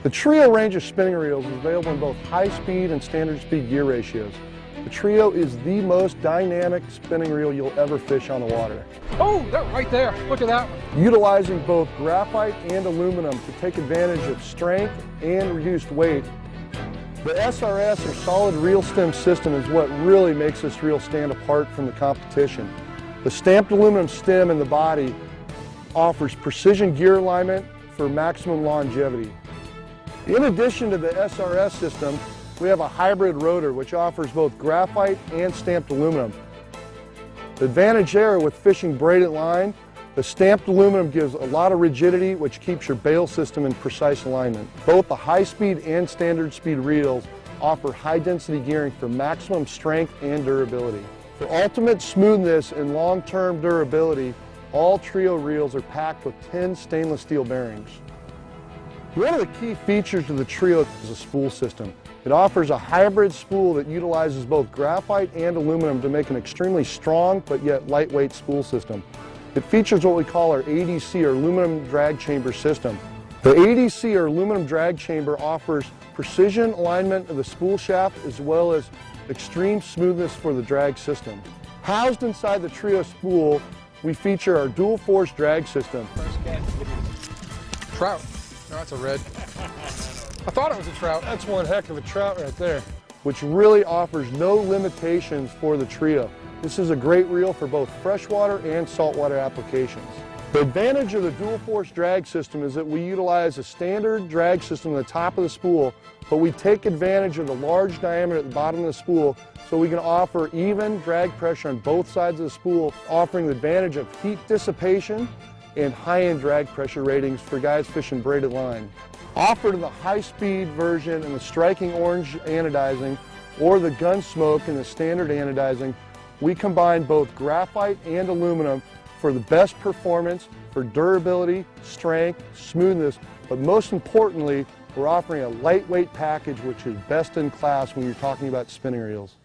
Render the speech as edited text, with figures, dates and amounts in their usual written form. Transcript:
The Trio range of spinning reels is available in both high-speed and standard-speed gear ratios. The Trio is the most dynamic spinning reel you'll ever fish on the water. Oh, that right there. Look at that one. Utilizing both graphite and aluminum to take advantage of strength and reduced weight, the SRS, or solid reel stem system, is what really makes this reel stand apart from the competition. The stamped aluminum stem in the body offers precision gear alignment for maximum longevity. In addition to the SRS system, we have a hybrid rotor which offers both graphite and stamped aluminum. The advantage there with fishing braided line, the stamped aluminum gives a lot of rigidity which keeps your bail system in precise alignment. Both the high-speed and standard speed reels offer high-density gearing for maximum strength and durability. For ultimate smoothness and long-term durability, all Trio reels are packed with 10 stainless steel bearings. One of the key features of the Trio is a spool system. It offers a hybrid spool that utilizes both graphite and aluminum to make an extremely strong but yet lightweight spool system. It features what we call our ADC, or aluminum drag chamber system. The ADC, or aluminum drag chamber, offers precision alignment of the spool shaft as well as extreme smoothness for the drag system. Housed inside the Trio spool, we feature our dual force drag system. Trout. No, that's a red. I thought it was a trout. That's one heck of a trout right there, which really offers no limitations for the Trio. This is a great reel for both freshwater and saltwater applications. The advantage of the dual force drag system is that we utilize a standard drag system at the top of the spool, but we take advantage of the large diameter at the bottom of the spool so we can offer even drag pressure on both sides of the spool, offering the advantage of heat dissipation and high-end drag pressure ratings for guys fishing braided line. Offered in the high-speed version and the striking orange anodizing, or the Gunsmoke in the standard anodizing, we combine both graphite and aluminum for the best performance, for durability, strength, smoothness, but most importantly, we're offering a lightweight package which is best in class when you're talking about spinning reels.